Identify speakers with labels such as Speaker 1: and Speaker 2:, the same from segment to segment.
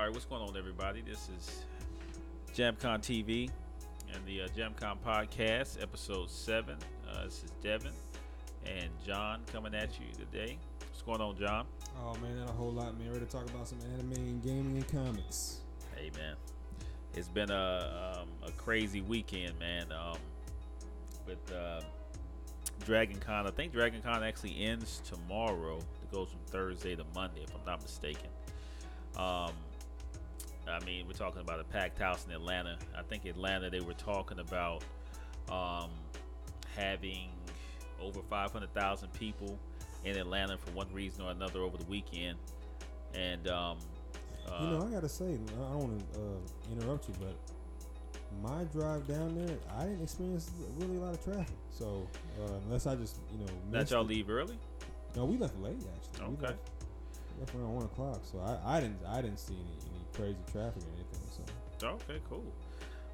Speaker 1: All right, what's going on, everybody? This is JAMPcon TV and the JAMPcon Podcast Ep7. This is Devin and John coming at you today. What's going on, John?
Speaker 2: Oh man, not a whole lot, man. Ready to talk about some anime and gaming and comics.
Speaker 1: Hey, man. It's been a crazy weekend, man. With DragonCon. I think DragonCon actually ends tomorrow. It goes from Thursday to Monday, if I'm not mistaken. I mean, we're talking about a packed house in Atlanta. I think Atlanta, they were talking about having over 500,000 people in Atlanta for one reason or another over the weekend. And
Speaker 2: I gotta say, I don't want to interrupt you, but my drive down there, I didn't experience really a lot of traffic. So unless I just
Speaker 1: let y'all leave early.
Speaker 2: No, we left late actually.
Speaker 1: Okay.
Speaker 2: We left around 1 o'clock, so I didn't see any crazy traffic or anything. So
Speaker 1: okay, cool.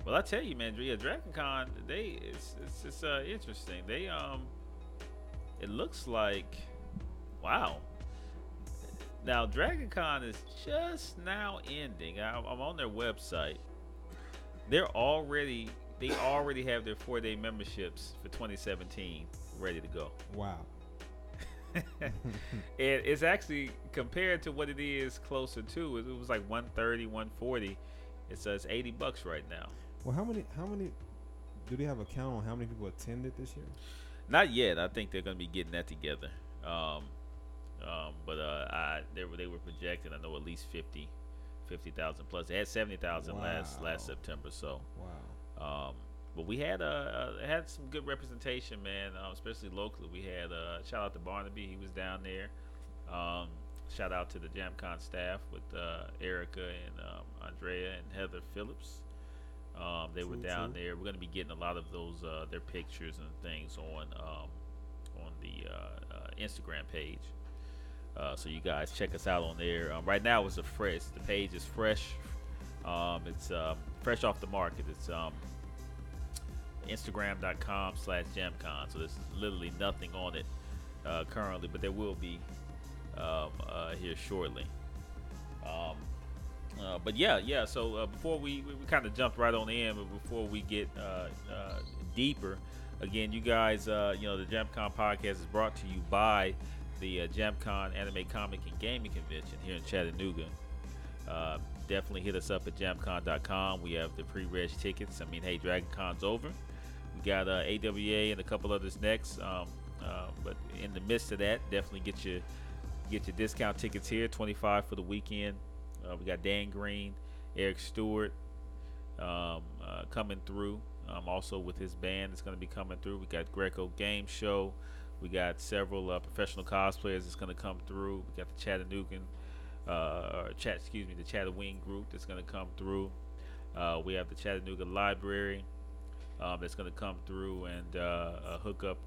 Speaker 1: Well, I tell you, man, DragonCon, it's interesting. They it looks like, wow. Now DragonCon is just now ending. I'm on their website. They already have their 4-day memberships for 2017 ready to go.
Speaker 2: Wow.
Speaker 1: And it's actually, compared to what it is closer to, it was like 130, 140. It's $80 right now.
Speaker 2: Well, how many do they have a count on how many people attended this year?
Speaker 1: Not yet. I think they're going to be getting that together. But they were projecting, I know, at least 50,000 plus. They had 70,000 last September. So
Speaker 2: wow.
Speaker 1: But we had some good representation, man. Especially locally. We had shout out to Barnaby. He was down there. Shout out to the JAMPcon staff with Erica and Andrea and Heather Phillips. They were down there. We're going to be getting a lot of those their pictures and things on the Instagram page. So you guys check us out on there. Right now the page is fresh. It's fresh off the market. It's Instagram.com/JAMPcon. So there's literally nothing on it currently, but there will be here shortly. But yeah. So before we kind of jumped right on in, but before we get deeper, again, you guys, the JAMPcon podcast is brought to you by the JAMPcon Anime Comic and Gaming Convention here in Chattanooga. Definitely hit us up at JAMPcon.com. We have the pre-reg tickets. I mean, hey, DragonCon's over. We got AWA and a couple others next. But in the midst of that, definitely get your discount tickets here. $25 for the weekend. We got Dan Green, Eric Stewart coming through. Also with his band that's going to be coming through. We got Greco Game Show. We got several professional cosplayers that's going to come through. We got the the Chattawing group that's going to come through. We have the Chattanooga Library that's going to come through and hook up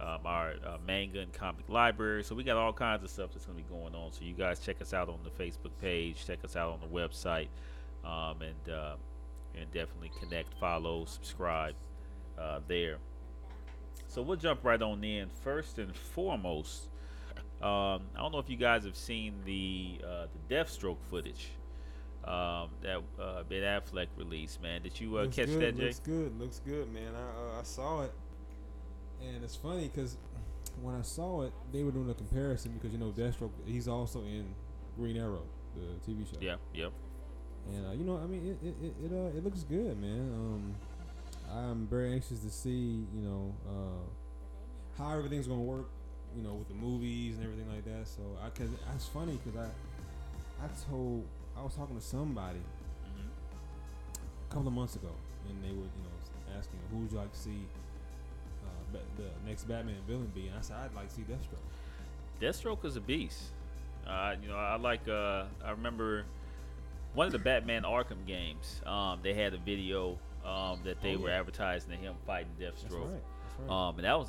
Speaker 1: our manga and comic library. So we got all kinds of stuff that's going to be going on. So you guys check us out on the Facebook page, check us out on the website, and definitely connect, follow, subscribe there. So we'll jump right on in. First and foremost, I don't know if you guys have seen the Deathstroke footage that Ben Affleck released, man. Did you catch that, Jay?
Speaker 2: Looks good, man. I saw it, and it's funny because when I saw it, they were doing a comparison because Deathstroke, he's also in Green Arrow, the TV show.
Speaker 1: Yeah, yep.
Speaker 2: And it looks good, man. I'm very anxious to see, how everything's gonna work, with the movies and everything like that. So, cause it's funny because I was talking to somebody a couple of months ago, and they were, asking who would you like to see the next Batman villain be, and I said I'd like to see Deathstroke.
Speaker 1: Deathstroke is a beast. I remember one of the Batman Arkham games. They had a video that they were advertising of him fighting Deathstroke.
Speaker 2: That's right.
Speaker 1: And that was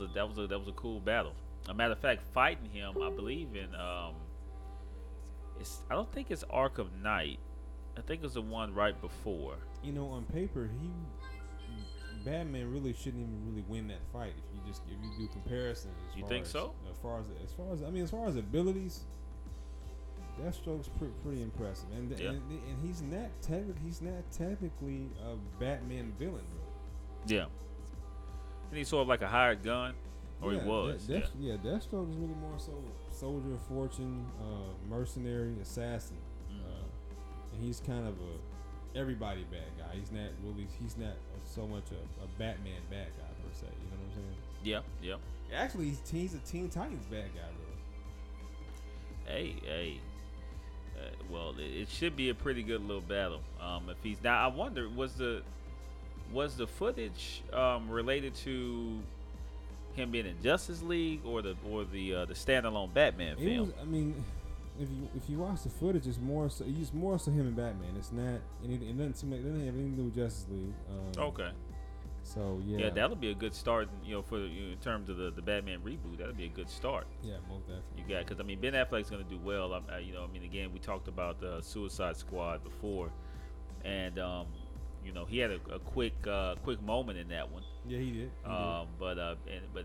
Speaker 1: a cool battle. A matter of fact, fighting him, I believe in I don't think it's Arkham Knight. I think it's the one right before.
Speaker 2: On paper, Batman really shouldn't even really win that fight if you do comparisons.
Speaker 1: You think so?
Speaker 2: As far as abilities, Deathstroke's pretty impressive, and he's not technically a Batman villain, really.
Speaker 1: Yeah, and he's sort of like a hired gun, or he was.
Speaker 2: Deathstroke is really more so soldier of fortune, mercenary, assassin, and he's kind of a everybody bad guy. He's not so much a Batman bad guy per se. You know what I'm saying?
Speaker 1: Yeah.
Speaker 2: Actually, he's a Teen Titans bad guy, really.
Speaker 1: Hey. Well, it should be a pretty good little battle. If he's now, I wonder, was the footage related to him being in Justice League or the standalone Batman film?
Speaker 2: I mean, if you watch the footage, it's more so him and Batman. It's not. It doesn't have anything to do with Justice League.
Speaker 1: Okay.
Speaker 2: So yeah,
Speaker 1: that'll be a good start. For in terms of the Batman reboot, that'll be a good start.
Speaker 2: Yeah, most definitely.
Speaker 1: You got, because I mean, Ben Affleck's gonna do well. Again, we talked about the Suicide Squad before, and he had a quick moment in that one.
Speaker 2: Yeah, he did.
Speaker 1: But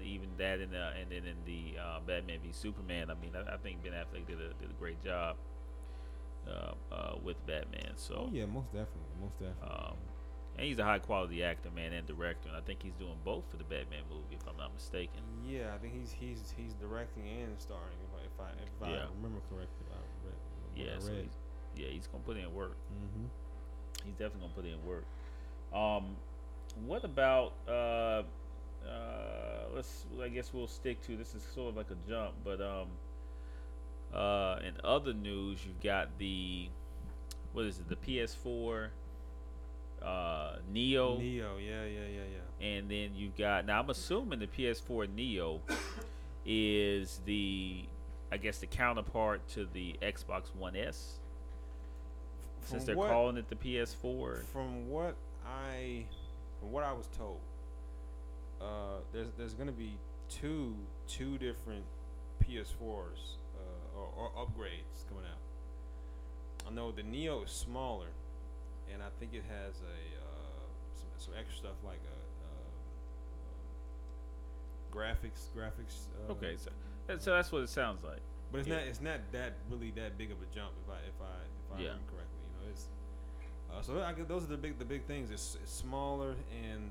Speaker 1: even that and then in the Batman v Superman, I mean, I think Ben Affleck did a great job with Batman. So
Speaker 2: yeah, most definitely.
Speaker 1: And he's a high quality actor, man, and director. And I think he's doing both for the Batman movie, if I'm not mistaken.
Speaker 2: Yeah, I think he's directing and starring, if I remember correctly.
Speaker 1: He's gonna put in work.
Speaker 2: Mm-hmm.
Speaker 1: He's definitely gonna put in work. What about I guess we'll stick to, this is sort of like a jump, but in other news, you've got the PS4 Neo,
Speaker 2: yeah.
Speaker 1: And then you've got, now I'm assuming the PS4 Neo is the counterpart to the Xbox One S, since they're calling it the PS4.
Speaker 2: From what I was told, there's going to be two different PS4s or upgrades coming out. I know the Neo is smaller, and I think it has some extra stuff like graphics.
Speaker 1: Okay, so that's what it sounds like.
Speaker 2: But it's not that big of a jump if I remember correctly. It's so I guess those are the big things. It's smaller and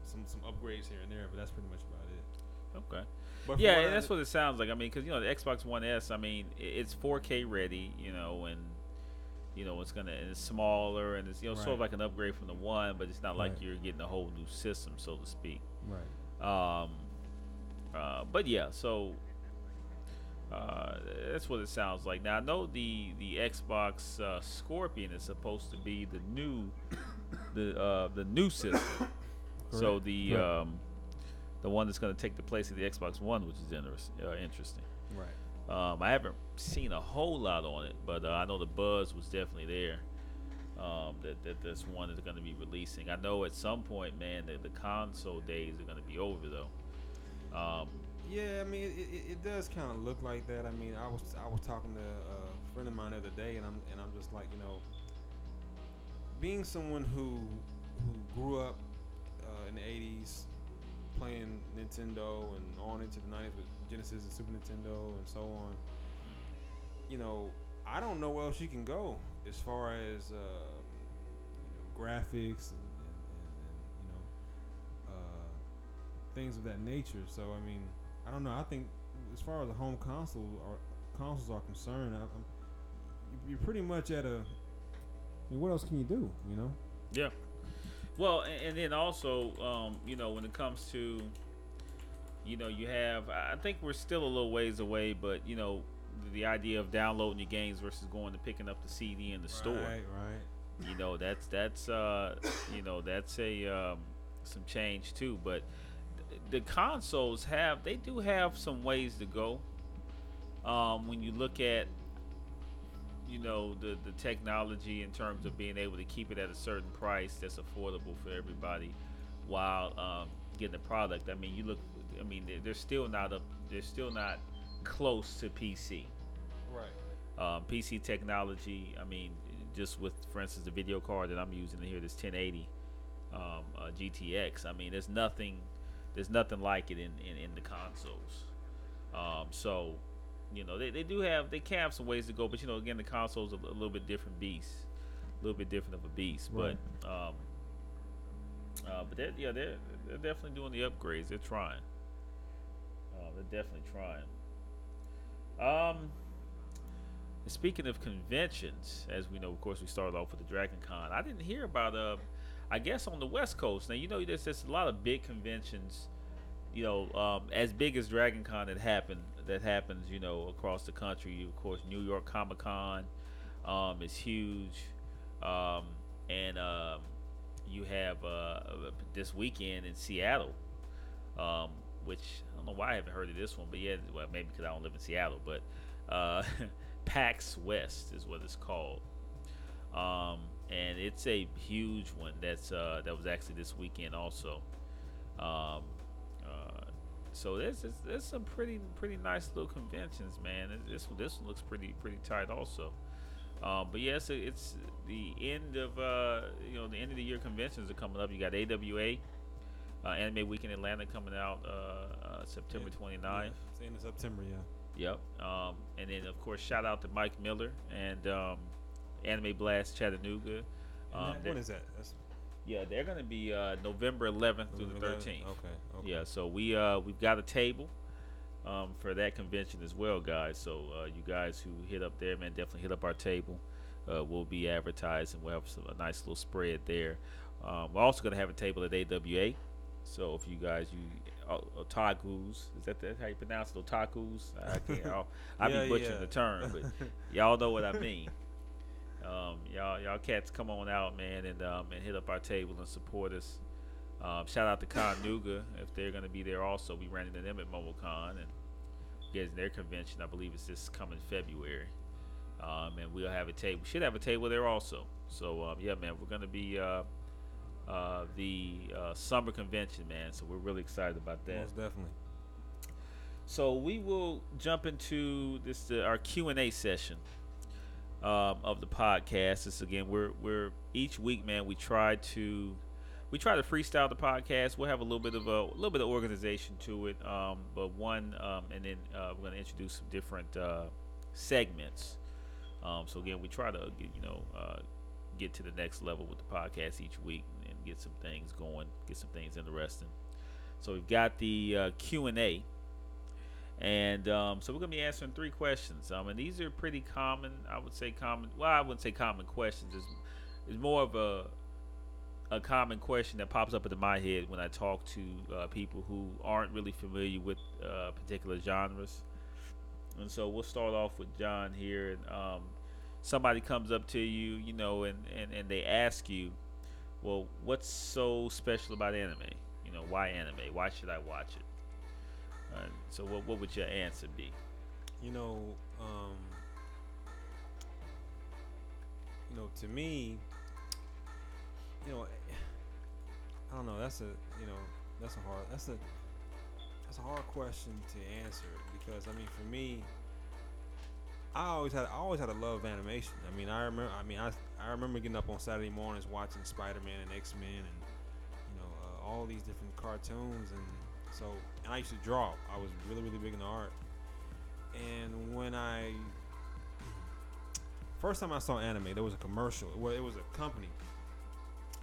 Speaker 2: some upgrades here and there, but that's pretty much about it.
Speaker 1: Okay. But that's what it sounds like. I mean, because the Xbox One S, I mean, it's 4K ready, and it's smaller, and it's sort of like an upgrade from the one, but it's not like you're getting a whole new system, so to speak.
Speaker 2: Right.
Speaker 1: But yeah, so that's what it sounds like. Now I know the Xbox Scorpion is supposed to be the new system. So the one that's going to take the place of the Xbox One, which is interesting.
Speaker 2: Right.
Speaker 1: I haven't seen a whole lot on it, but I know the buzz was definitely there. That this one is going to be releasing. I know at some point, man, the console days are going to be over, though.
Speaker 2: Yeah, I mean, it does kind of look like that. I mean, I was talking to a friend of mine the other day, and I'm just like, being someone who grew up in the '80s playing Nintendo and on into the '90s with Genesis and Super Nintendo and so on. I don't know where else you can go as far as graphics and things of that nature. So I mean, I don't know. I think as far as the home consoles are concerned, you're pretty much at a. I mean, what else can you do?
Speaker 1: Yeah. Well, and then also, when it comes to, you have. I think we're still a little ways away, but the idea of downloading your games versus going to picking up the CD in the store.
Speaker 2: Right.
Speaker 1: That's some change too, but the consoles do have some ways to go. When you look at the technology in terms of being able to keep it at a certain price that's affordable for everybody while getting the product. I mean, they're still not close to PC.
Speaker 2: Right.
Speaker 1: PC technology. I mean, just with, for instance, the video card that I'm using here, this 1080 GTX. I mean, there's nothing like it in the consoles. So you know, they can have some ways to go, but you know, again, the console's a little bit different beast, a little bit different of a beast.
Speaker 2: Right.
Speaker 1: But they're definitely doing the upgrades. They're trying. They're definitely trying. Speaking of conventions, as we know, of course, we started off with the DragonCon. I didn't hear about I guess on the West Coast. Now, you know, there's a lot of big conventions, you know, as big as DragonCon that happens, you know, across the country. Of course, New York Comic Con is huge, and you have this weekend in Seattle, which I don't know why I haven't heard of this one, but yeah, well, maybe because I don't live in Seattle, but PAX West is what it's called, and it's a huge one. That was actually this weekend also. So there's some pretty nice little conventions, man. This one looks pretty tight also. But yes, it's the end of you know, the end of the year conventions are coming up. You got AWA, Anime Week in Atlanta coming out September 29th.
Speaker 2: Yeah, it's the end of September, yeah.
Speaker 1: Yep. And then of course shout out to Mike Miller and Anime Blast Chattanooga.
Speaker 2: When is that?
Speaker 1: Yeah, they're gonna be November 11th through the 13th.
Speaker 2: Okay.
Speaker 1: Yeah, so we've got a table for that convention as well, guys. So you guys who hit up there, man, definitely hit up our table. We'll be advertising. We'll have a nice little spread there. We're also gonna have a table at AWA. So if you guys, otakus, is that how you pronounce it? Otakus? I can't. I'll be butchering the term, but y'all know what I mean. Y'all cats, come on out, man, and hit up our table and support us. Shout out to Connuga if they're gonna be there also. We ran into them at MomoCon and getting their convention. I believe it's this coming February. And we'll have a table. We should have a table there also. So yeah, man, we're gonna be the summer convention, man. So we're really excited about that.
Speaker 2: Most definitely.
Speaker 1: So we will jump into this our Q&A session of the podcast. This again, we're each week, man. We try to freestyle the podcast. We'll have a little bit of organization to it, but and then we're going to introduce some different segments. So again, we try to get to the next level with the podcast each week and get some things going, get some things interesting. So we've got the Q&A. And so we're going to be answering 3 questions. And these are pretty common, I would say common. Well, I wouldn't say common questions. It's more of a common question that pops up into my head when I talk to people who aren't really familiar with particular genres. And so we'll start off with John here. And somebody comes up to you, you know, and they ask you, well, what's so special about anime? You know, why anime? Why should I watch it? So what would your answer be?
Speaker 2: To me, I don't know. That's a hard question to answer because for me, I always had a love of animation. I remember getting up on Saturday mornings watching Spider-Man and X-Men and all these different cartoons and I used to draw. I was really, really big into art. And when first time I saw anime, there was a commercial. Well, it was a company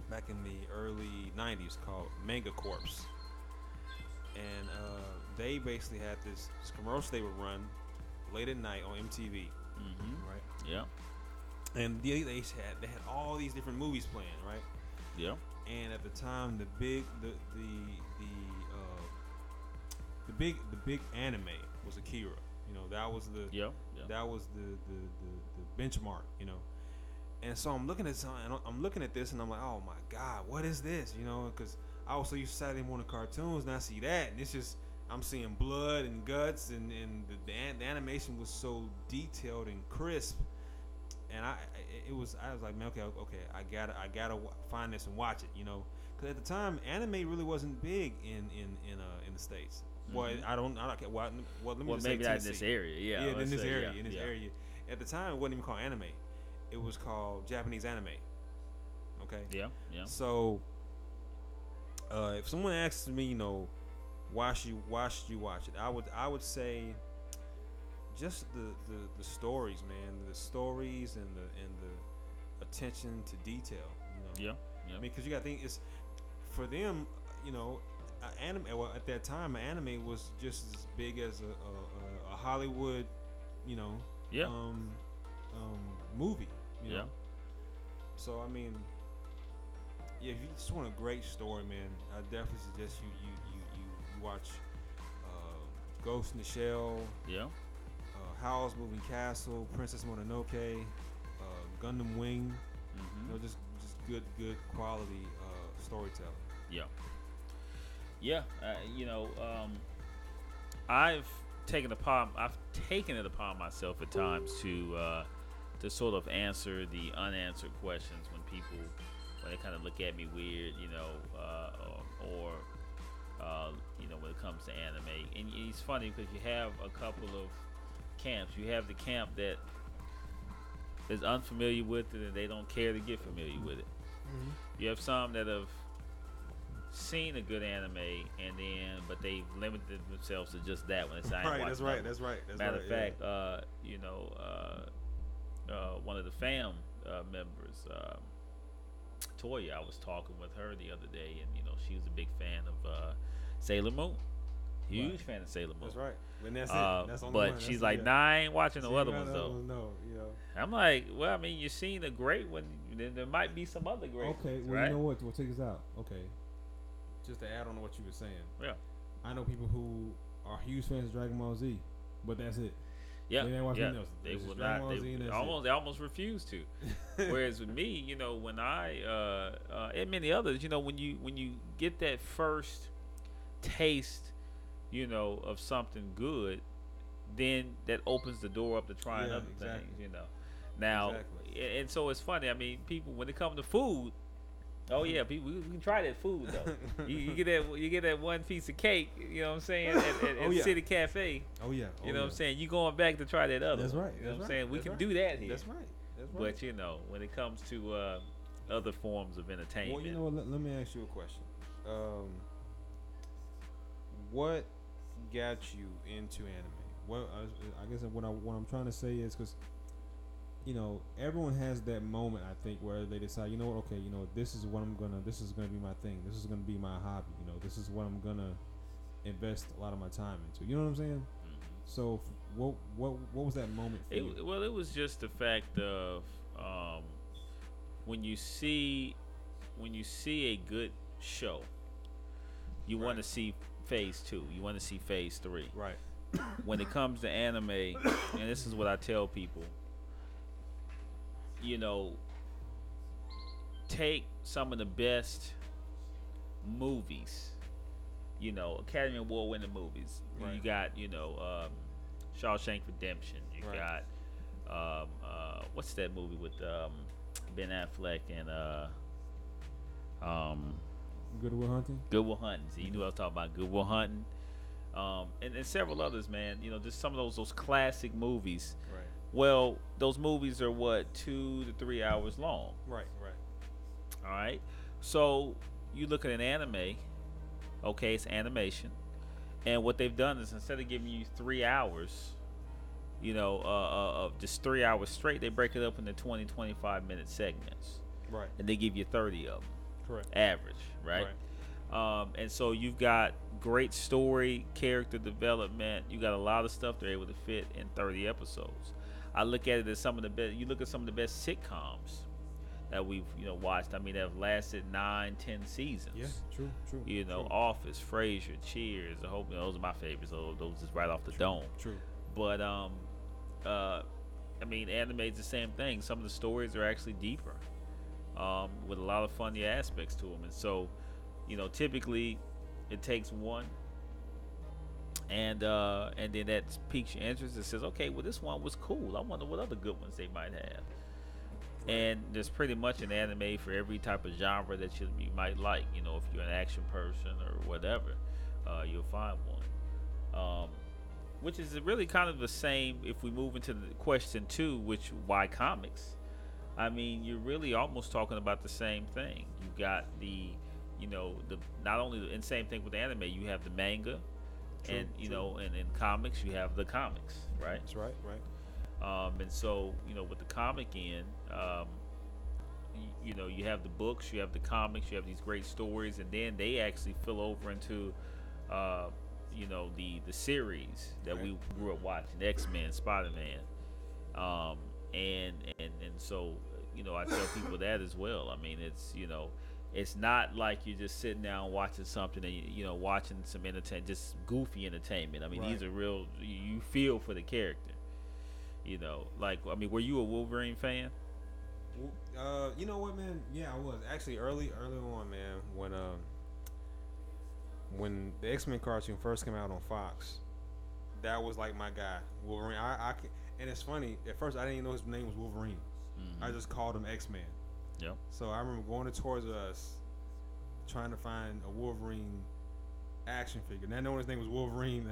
Speaker 2: back in the early 90s called Manga Corpse. And they basically had this commercial they would run late at night on MTV.
Speaker 1: Mm-hmm.
Speaker 2: Right?
Speaker 1: Yeah.
Speaker 2: And they had all these different movies playing, right?
Speaker 1: Yeah.
Speaker 2: And at the time, the big anime was Akira. That was the benchmark. And so I'm looking at this, and I'm like, oh my God, what is this? Because I was so used to Saturday morning cartoons, and I see that, and it's just I'm seeing blood and guts, and the animation was so detailed and crisp, and I was like, man, okay, I gotta find this and watch it, because at the time anime really wasn't big in the States. Well, I don't care. Well, let me just
Speaker 1: maybe
Speaker 2: say
Speaker 1: not in this area. Yeah,
Speaker 2: in this area. At the time, it wasn't even called anime. It was called Japanese anime. Okay.
Speaker 1: Yeah.
Speaker 2: So, if someone asks me, why should you watch it? I would say just the stories, man, the stories and the attention to detail.
Speaker 1: Yeah.
Speaker 2: I mean, because you got to think it's for them. Anime. Well, at that time, anime was just as big as a Hollywood,
Speaker 1: Yeah.
Speaker 2: movie. You
Speaker 1: Yeah.
Speaker 2: know? So I mean, yeah, if you just want a great story, man, I definitely suggest you watch Ghost in the Shell,
Speaker 1: Yeah.
Speaker 2: Howl's Moving Castle, Princess Mononoke, Gundam Wing.
Speaker 1: Mm-hmm.
Speaker 2: Just good quality storytelling.
Speaker 1: Yeah. Yeah. I've taken it upon myself at times to sort of answer the unanswered questions when they kind of look at me weird, or when it comes to anime. And it's funny because you have a couple of camps. You have the camp that is unfamiliar with it and they don't care to get familiar with it.
Speaker 2: Mm-hmm.
Speaker 1: You have some that have seen a good anime but they've limited themselves to just that when it's
Speaker 2: Right, that's right. That's
Speaker 1: Matter
Speaker 2: right.
Speaker 1: of fact, one of the fam members, Toya, I was talking with her the other day, and she was a big fan of Sailor Moon. Huge fan of Sailor Moon.
Speaker 2: That's right. And that's it. That's on the
Speaker 1: but
Speaker 2: one.
Speaker 1: she's
Speaker 2: That's
Speaker 1: like,
Speaker 2: it.
Speaker 1: nah, I ain't watching no other
Speaker 2: She
Speaker 1: ones
Speaker 2: got
Speaker 1: though.
Speaker 2: No,
Speaker 1: I'm like, well, I mean, you've seen a great one, then there might be some other great
Speaker 2: Okay,
Speaker 1: ones,
Speaker 2: well,
Speaker 1: right?
Speaker 2: you know what? We'll take this out. Okay. Just to add on to what you were saying.
Speaker 1: Yeah.
Speaker 2: I know people who are huge fans of Dragon Ball Z, but that's it.
Speaker 1: Yeah,
Speaker 2: They ain't watching nothing else.
Speaker 1: They
Speaker 2: It's
Speaker 1: will
Speaker 2: just
Speaker 1: not.
Speaker 2: Dragon Ball Z and
Speaker 1: They
Speaker 2: that's
Speaker 1: they almost refuse to. Whereas with me, when I and many others, when you get that first taste, of something good, then that opens the door up to trying
Speaker 2: Yeah,
Speaker 1: other
Speaker 2: exactly.
Speaker 1: things. Now,
Speaker 2: Exactly.
Speaker 1: and so it's funny. I mean, people when it comes to food. Oh yeah, people, we can try that food though. you get that one piece of cake. You know what I'm saying? At City Cafe.
Speaker 2: Oh yeah.
Speaker 1: You know what I'm saying? You going back to try that other.
Speaker 2: That's
Speaker 1: one.
Speaker 2: right.
Speaker 1: You know
Speaker 2: That's
Speaker 1: what I'm
Speaker 2: right.
Speaker 1: saying? We
Speaker 2: That's
Speaker 1: can
Speaker 2: right.
Speaker 1: do that here.
Speaker 2: That's right. That's right.
Speaker 1: But when it comes to other forms of entertainment.
Speaker 2: Well, you know what? Let me ask you a question. What got you into anime? Well, I guess what I'm trying to say is because everyone has that moment, I think, where they decide, okay, this is gonna be my thing. This is gonna be my hobby. This is what I'm gonna invest a lot of my time into. You know what I'm saying?
Speaker 1: Mm-hmm.
Speaker 2: So what was that moment for you?
Speaker 1: Well, it was just the fact of when you see a good show, you want to see phase 2. You want to see phase 3.
Speaker 2: Right.
Speaker 1: When it comes to anime, and this is what I tell people, take some of the best movies, Academy Award winning movies.
Speaker 2: Right.
Speaker 1: You got, Shawshank Redemption. You
Speaker 2: Right.
Speaker 1: got what's that movie with Ben Affleck and
Speaker 2: Good Will Hunting.
Speaker 1: Good Will Hunting. So you knew I was talking about Good Will Hunting. And several others, man. Just some of those classic movies.
Speaker 2: Right.
Speaker 1: Well, those movies are 2 to 3 hours long.
Speaker 2: Right.
Speaker 1: All right. So you look at an anime. Okay, it's animation, and what they've done is instead of giving you 3 hours, of just 3 hours straight, they break it up into 20, 25-minute segments.
Speaker 2: Right.
Speaker 1: And they give you 30 of them.
Speaker 2: Correct.
Speaker 1: Average, right? And so you've got great story, character development. You got a lot of stuff they're able to fit in 30 episodes. I look at it as some of the best. You look at some of the best sitcoms that we've watched. I mean, that have lasted 9, 10 seasons.
Speaker 2: Yeah, true.
Speaker 1: True. Office, Frasier, Cheers. I hope those are my favorites. Those is right off the dome.
Speaker 2: True.
Speaker 1: But I mean, anime's the same thing. Some of the stories are actually deeper, with a lot of funny aspects to them. And so, typically, it takes one, and then that piques your interest. It says, okay, well, this one was cool. I wonder what other good ones they might have. And there's pretty much an anime for every type of genre that you might like. If you're an action person or whatever, you'll find one. Which is really kind of the same if we move into the question 2, which why comics? I mean, you're really almost talking about the same thing. You got the not only and same thing with anime. You have the manga, And you know, and in comics you have the comics, right?
Speaker 2: That's right.
Speaker 1: And so with the comic end, you have the books, you have the comics, you have these great stories, and then they actually fill over into the series that we grew up watching, X-Men, Spider-Man, and so I tell people that as well. I mean, it's not like you're just sitting down watching something and watching some just goofy entertainment. I mean, these are real. You feel for the character. Were you a Wolverine fan?
Speaker 2: You know what, man? Yeah, I was actually early on, man. When the X-Men cartoon first came out on Fox, that was like my guy, Wolverine. And it's funny. At first, I didn't even know his name was Wolverine. Mm-hmm. I just called him X-Man.
Speaker 1: Yep.
Speaker 2: So I remember going to Toys R Us, trying to find a Wolverine action figure. Not knowing his name was Wolverine,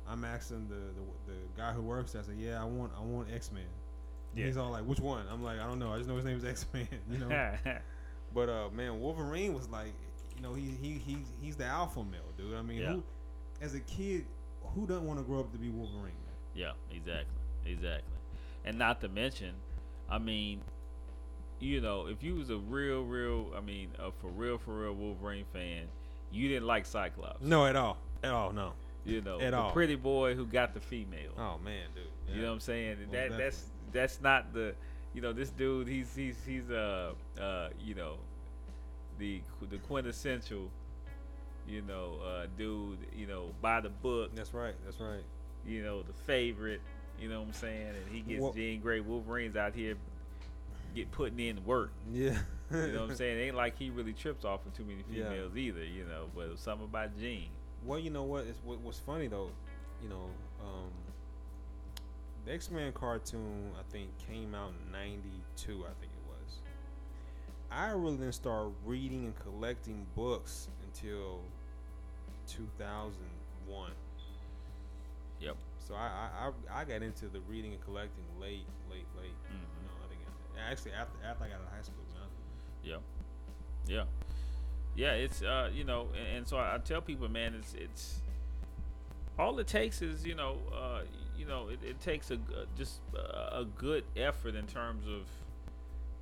Speaker 2: I'm asking the guy who works there. I said, "Yeah, I want X-Man." Yeah. He's all like, "Which one?" I'm like, "I don't know. I just know his name is X-Man." But man, Wolverine was like, he's the alpha male, dude. I mean, as a kid, who doesn't want to grow up to be Wolverine, man?
Speaker 1: Yeah, exactly. And not to mention, I mean, if you was a real, for real Wolverine fan, you didn't like Cyclops.
Speaker 2: No, at all, no.
Speaker 1: The pretty boy who got the female.
Speaker 2: Oh man, dude. Yeah.
Speaker 1: You know what I'm saying? That's not the, this dude. He's the quintessential, dude. By the book.
Speaker 2: That's right.
Speaker 1: The favorite. You know what I'm saying? And he gets Jean Grey. Wolverine's out here putting in work.
Speaker 2: Yeah.
Speaker 1: You know what I'm saying? It ain't like he really trips off of too many females either. But it was something about Jean.
Speaker 2: Well, you know what? What's funny though, the X-Men cartoon I think came out in '92. I think it was. I really didn't start reading and collecting books until 2001.
Speaker 1: Yep.
Speaker 2: So I got into the reading and collecting late.
Speaker 1: Mm-hmm.
Speaker 2: I think actually after I got out of high school.
Speaker 1: Yeah, it's and so I tell people, man, it's all it takes is it takes a good effort in terms of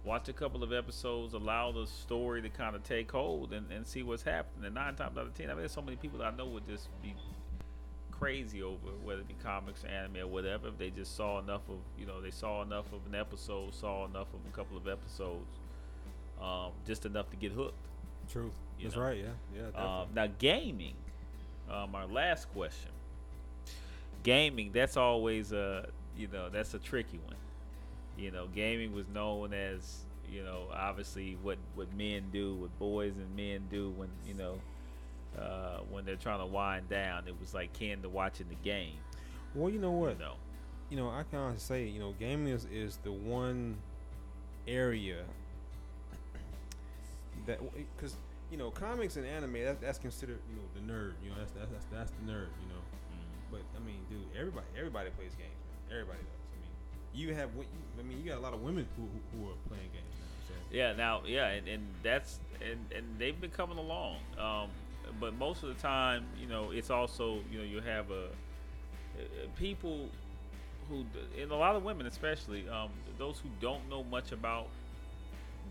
Speaker 1: watch a couple of episodes, allow the story to kind of take hold and see what's happening. And 9 times out of 10, I mean, there's so many people that I know would just be crazy over whether it be comics, anime, or whatever. If they just saw enough of they saw enough of an episode, saw enough of a couple of episodes, just enough to get hooked.
Speaker 2: True. That's right. Yeah.
Speaker 1: Now gaming, our last question. Gaming, that's always that's a tricky one. Gaming was known as obviously what men do, what boys and men do when they're trying to wind down. It was like kin to watching the game.
Speaker 2: Well, you know what? I can honestly say, gaming is the one area that, because comics and anime, that's considered the nerd. That's the nerd. Mm-hmm. But I mean, dude, everybody plays games, man. Everybody does. I mean, you got a lot of women who are playing games now. So.
Speaker 1: Yeah, and that's and they've been coming along. But most of the time, it's also you have people who, and a lot of women especially, those who don't know much about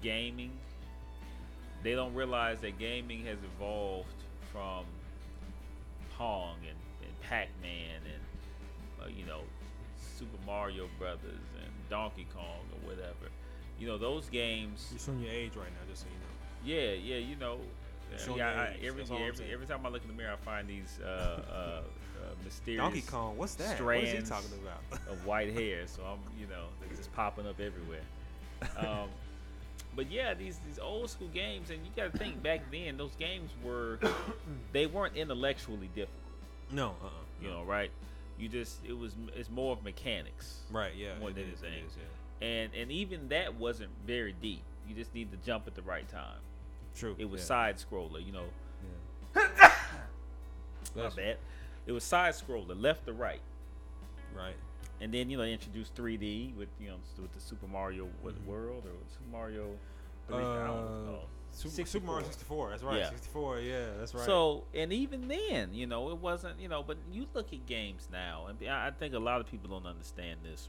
Speaker 1: gaming. They don't realize that gaming has evolved from Pong and Pac-Man and Super Mario Brothers and Donkey Kong or whatever. Those games.
Speaker 2: You're showing your age right now, just so you know.
Speaker 1: Yeah, every time I look in the mirror, I find these mysterious
Speaker 2: Donkey Kong. What's that?
Speaker 1: Strands
Speaker 2: what is he talking about?
Speaker 1: Of white hair. So I'm, they're just popping up everywhere. But yeah, these old school games, and you got to think back then, those games they weren't intellectually difficult.
Speaker 2: No,
Speaker 1: right? It's more of mechanics,
Speaker 2: right? Yeah,
Speaker 1: more than anything. And even that wasn't very deep. You just need to jump at the right time.
Speaker 2: True.
Speaker 1: It was side scroller,
Speaker 2: Yeah.
Speaker 1: My bad. It was side scroller, left to right.
Speaker 2: Right.
Speaker 1: And then they introduced 3D with with the Super Mario World or Super Mario 3. I don't know.
Speaker 2: Super Mario 64. That's right.
Speaker 1: Yeah.
Speaker 2: 64. Yeah, that's right.
Speaker 1: So, and even then, it wasn't, but you look at games now, and I think a lot of people don't understand this.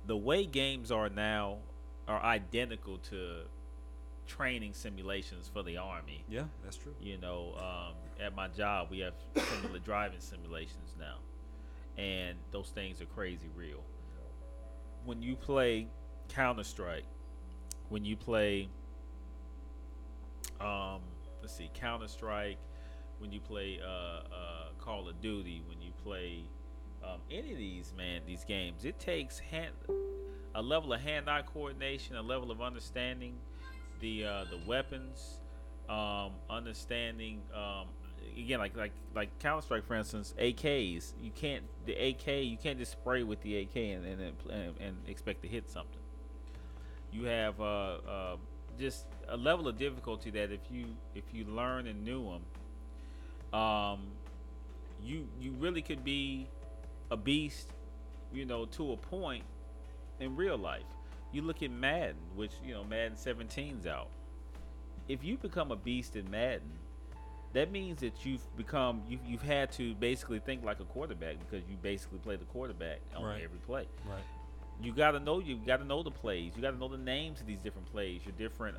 Speaker 1: The way games are now are identical to training simulations for the Army.
Speaker 2: Yeah, that's true.
Speaker 1: At my job, we have similar driving simulations now, and those things are crazy real. When you play Counter-Strike, when you play, Counter-Strike, when you play Call of Duty, when you play any of these games, it takes a level of hand-eye coordination, a level of understanding the weapons, understanding again, like Counter-Strike, for instance, AKs. You can't just spray with the AK and expect to hit something. You have just a level of difficulty that if you learn and knew them, you really could be a beast, to a point in real life. You look at Madden, which Madden 17's out. If you become a beast in Madden, that means that you've had to basically think like a quarterback, because you basically play the quarterback on every play.
Speaker 2: Right.
Speaker 1: You gotta know the plays. You gotta know the names of these different plays. Your different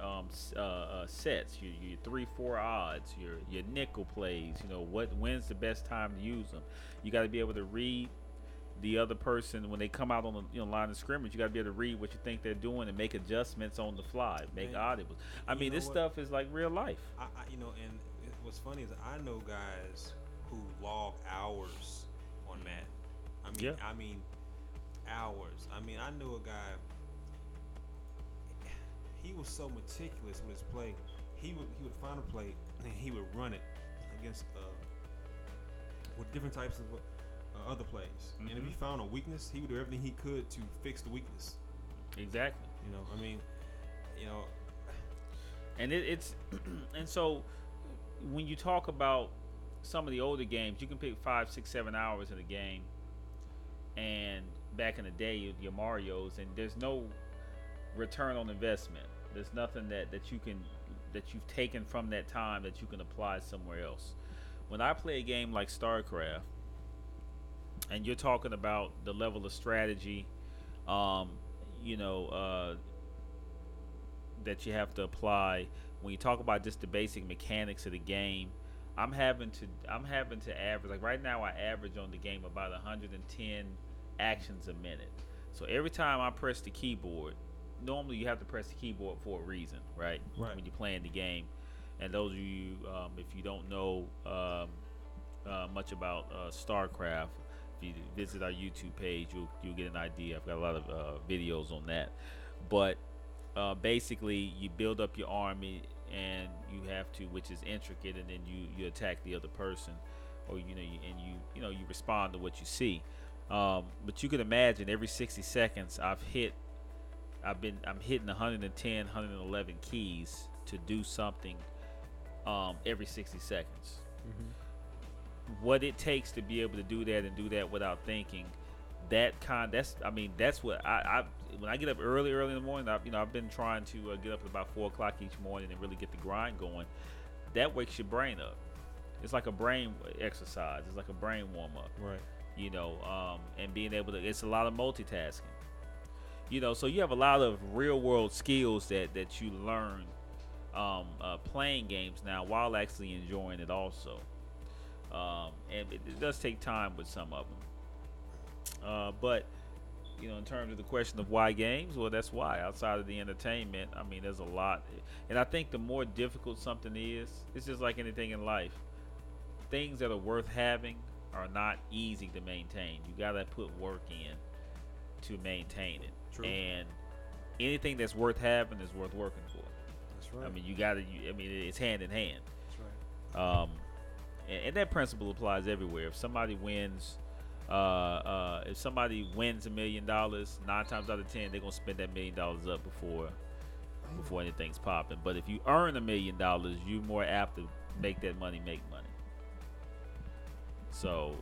Speaker 1: sets. Your 3-4 odds. Your nickel plays. When's the best time to use them. You gotta be able to read the other person when they come out on the line of scrimmage. You gotta be able to read what you think they're doing and make adjustments on the fly. Make audibles. I mean, this stuff is like real life.
Speaker 2: And what's funny is I know guys who log hours on Madden. I mean hours. I knew a guy. He was so meticulous with his play. He would find a play and he would run it against with different types of other plays. Mm-hmm. And if he found a weakness, he would do everything he could to fix the weakness.
Speaker 1: Exactly. And it's and so when you talk about some of the older games, you can pick 5, 6, 7 hours in a game, and back in the day, your Marios, and there's no return on investment. There's nothing that you've taken from that time that you can apply somewhere else. When I play a game like StarCraft, and you're talking about the level of strategy, that you have to apply. When you talk about just the basic mechanics of the game, I'm having to average, like right now I average on the game about 110 actions a minute. So every time I press the keyboard, normally you have to press the keyboard for a reason, right? When you're playing the game. And those of you, if you don't know much about StarCraft, if you visit our YouTube page, you'll get an idea. I've got a lot of videos on that. But basically, you build up your army, and you have to, which is intricate, and then you attack the other person, or you respond to what you see. But you can imagine every 60 seconds I'm hitting 110, 111 keys to do something every 60 seconds. Mm-hmm. What it takes to be able to do that and do that without thinking, that's what I when I get up early in the morning, I've been trying to get up at about 4 o'clock each morning and really get the grind going. That wakes your brain up. It's like a brain exercise. It's like a brain warm up.
Speaker 2: Right.
Speaker 1: And being able to, it's a lot of multitasking. So you have a lot of real world skills that you learn playing games now while actually enjoying it also. And it does take time with some of them. But in terms of the question of why games, well, that's why. Outside of the entertainment, there's a lot. And I think the more difficult something is, it's just like anything in life. Things that are worth having are not easy to maintain. You gotta put work in to maintain it.
Speaker 2: True.
Speaker 1: And anything that's worth having is worth working for.
Speaker 2: That's right.
Speaker 1: It's hand in hand.
Speaker 2: That's right.
Speaker 1: And that principle applies everywhere. If somebody wins $1 million, 9 times out of 10 they're gonna spend that $1 million up before anything's popping. But if you earn $1 million, you're more apt to make that money make money. So,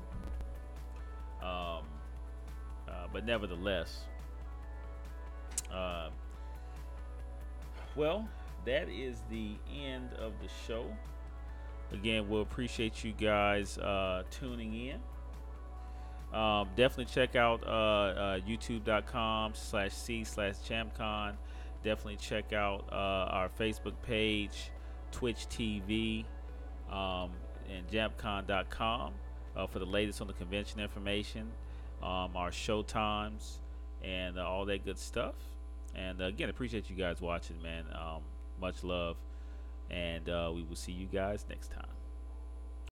Speaker 1: but nevertheless, that is the end of the show. Again, we'll appreciate you guys tuning in. Definitely check out youtube.com/c/JAMPcon. Definitely check out our Facebook page, Twitch TV, and JAMPcon.com for the latest on the convention information, our show times, and all that good stuff. And again, appreciate you guys watching, man. Much love, and we will see you guys next time.